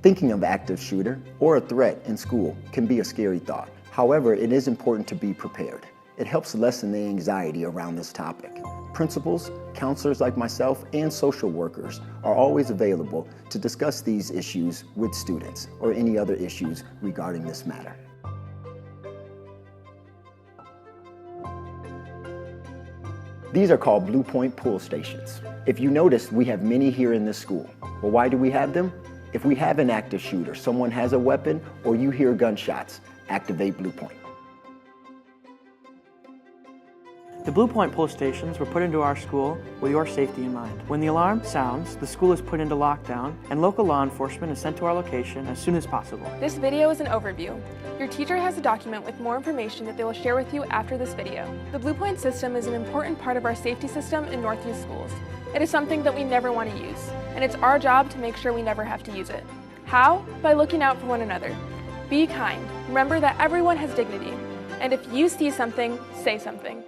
Thinking of active shooter or a threat in school can be a scary thought. However, it is important to be prepared. It helps lessen the anxiety around this topic. Principals, counselors like myself, and social workers are always available to discuss these issues with students or any other issues regarding this matter. These are called Blue Point pull stations. If you notice, we have many here in this school. Well, why do we have them? If we have an active shooter, someone has a weapon, or you hear gunshots, activate Blue Point. The Blue Point pull stations were put into our school with your safety in mind. When the alarm sounds, the school is put into lockdown and local law enforcement is sent to our location as soon as possible. This video is an overview. Your teacher has a document with more information that they will share with you after this video. The Blue Point system is an important part of our safety system in Northview schools. It is something that we never want to use, and it's our job to make sure we never have to use it. How? By looking out for one another. Be kind. Remember that everyone has dignity. And if you see something, say something.